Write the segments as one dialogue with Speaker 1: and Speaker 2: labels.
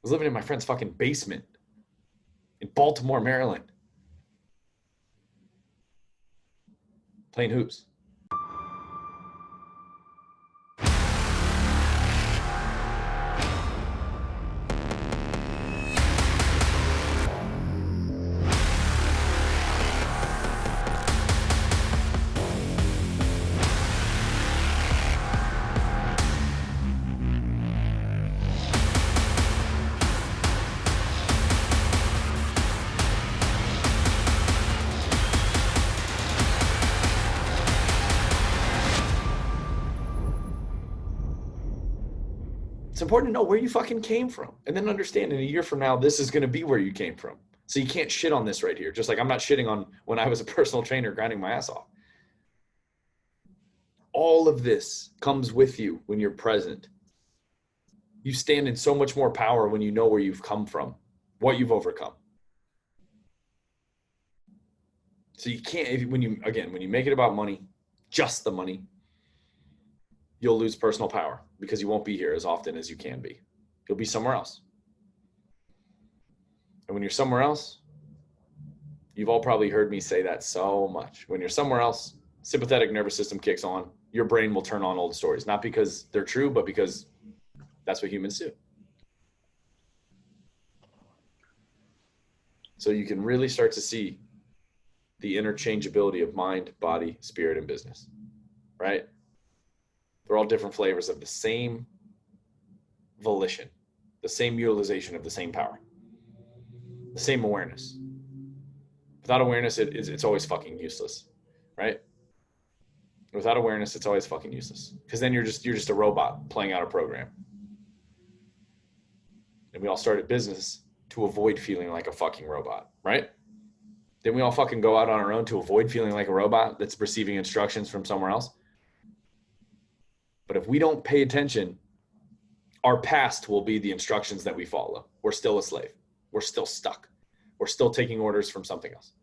Speaker 1: was living in my friend's fucking basement in Baltimore, Maryland, playing hoops. It's important to know where you fucking came from and then understand in a year from now, this is going to be where you came from. So you can't shit on this right here. Just like I'm not shitting on when I was a personal trainer grinding my ass off. All of this comes with you when you're present. You stand in so much more power when you know where you've come from, what you've overcome. So you can't, when you make it about money, just the money, you'll lose personal power because you won't be here as often as you can be. You'll be somewhere else. And when you're somewhere else, you've all probably heard me say that so much. When you're somewhere else, sympathetic nervous system kicks on. Your brain will turn on old stories, not because they're true, but because that's what humans do. So you can really start to see the interchangeability of mind, body, spirit, and business, right? They're all different flavors of the same volition, the same utilization of the same power, the same awareness. Without awareness, it's always fucking useless, right? Without awareness, it's always fucking useless because then you're just a robot playing out a program. And we all started business to avoid feeling like a fucking robot, right? Didn't we all fucking go out on our own to avoid feeling like a robot that's receiving instructions from somewhere else? But if we don't pay attention, our past will be the instructions that we follow. We're still a slave. We're still stuck. We're still taking orders from something else.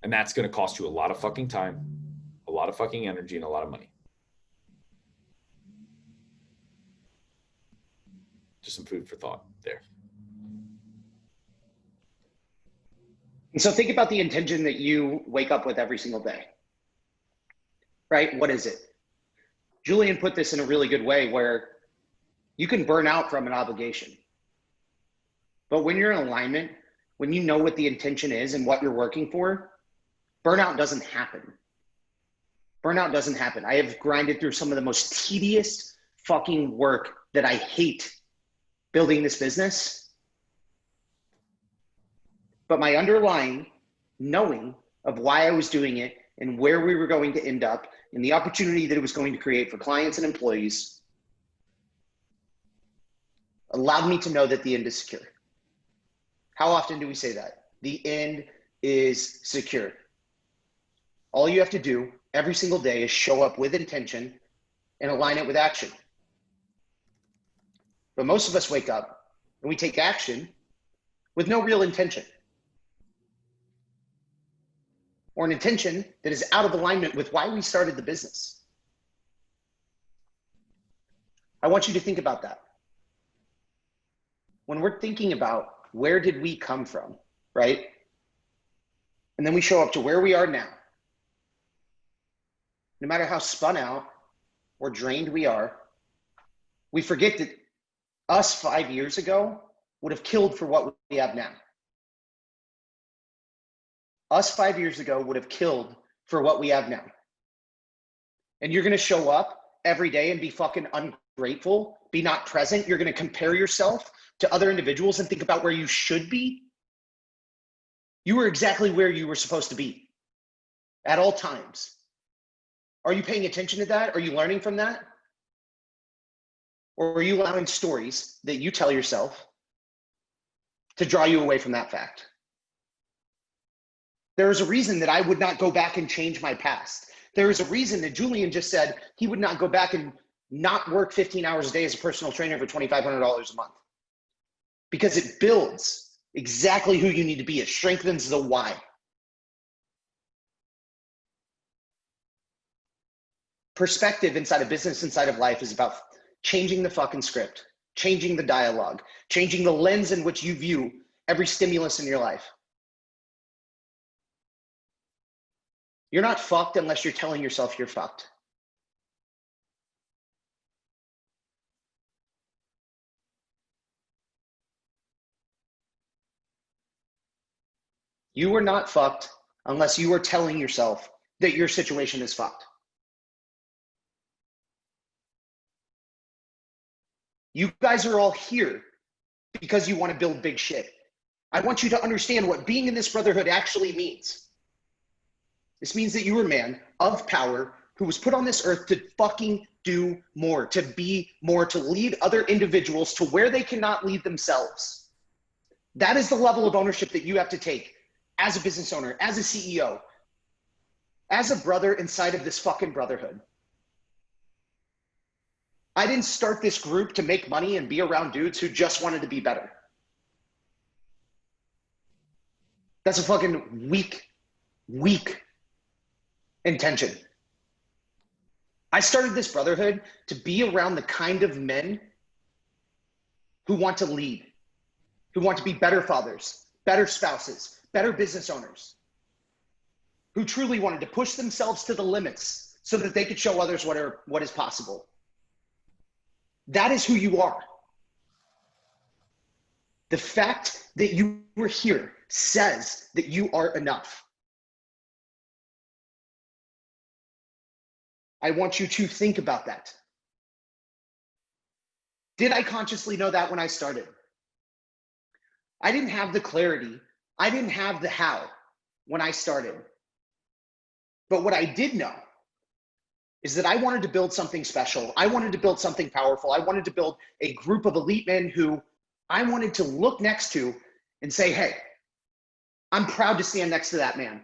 Speaker 1: And that's going to cost you a lot of fucking time, a lot of fucking energy, and a lot of money. Just some food for thought there.
Speaker 2: And so think about the intention that you wake up with every single day, right? What is it? Julian put this in a really good way where you can burn out from an obligation. But when you're in alignment, when you know what the intention is and what you're working for, burnout doesn't happen. Burnout doesn't happen. I have grinded through some of the most tedious fucking work that I hate building this business. But my underlying knowing of why I was doing it and where we were going to end up and the opportunity that it was going to create for clients and employees allowed me to know that the end is secure. How often do we say that? The end is secure. All you have to do every single day is show up with intention and align it with action. But most of us wake up and we take action with no real intention, or an intention that is out of alignment with why we started the business. I want you to think about that. When we're thinking about where did we come from, right? And then we show up to where we are now. No matter how spun out or drained we are, we forget that us 5 years ago would have killed for what we have now. Us 5 years ago would have killed for what we have now. And you're gonna show up every day and be fucking ungrateful, be not present. You're gonna compare yourself to other individuals and think about where you should be. You were exactly where you were supposed to be at all times. Are you paying attention to that? Are you learning from that? Or are you allowing stories that you tell yourself to draw you away from that fact? There is a reason that I would not go back and change my past. There is a reason that Julian just said he would not go back and not work 15 hours a day as a personal trainer for $2,500 a month. Because it builds exactly who you need to be. It strengthens the why. Perspective inside of business, inside of life is about changing the fucking script, changing the dialogue, changing the lens in which you view every stimulus in your life. You're not fucked unless you're telling yourself you're fucked. You are not fucked unless you are telling yourself that your situation is fucked. You guys are all here because you want to build big shit. I want you to understand what being in this brotherhood actually means. This means that you are a man of power who was put on this earth to fucking do more, to be more, to lead other individuals to where they cannot lead themselves. That is the level of ownership that you have to take as a business owner, as a CEO, as a brother inside of this fucking brotherhood. I didn't start this group to make money and be around dudes who just wanted to be better. That's a fucking weak intention. I started this brotherhood to be around the kind of men who want to lead, who want to be better fathers, better spouses, better business owners, who truly wanted to push themselves to the limits so that they could show others what is possible. That is who you are. The fact that you were here says that you are enough. I want you to think about that. Did I consciously know that when I started? I didn't have the clarity. I didn't have the how when I started. But what I did know is that I wanted to build something special. I wanted to build something powerful. I wanted to build a group of elite men who I wanted to look next to and say, hey, I'm proud to stand next to that man.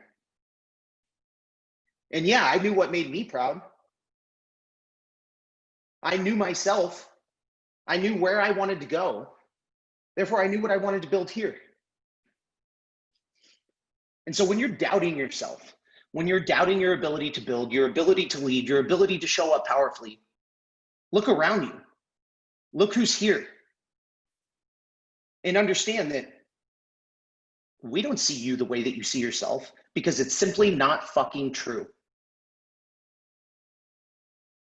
Speaker 2: And yeah, I knew what made me proud. I knew myself. I knew where I wanted to go. Therefore, I knew what I wanted to build here. And so when you're doubting yourself, when you're doubting your ability to build, your ability to lead, your ability to show up powerfully, look around you. Look who's here. And understand that we don't see you the way that you see yourself because it's simply not fucking true.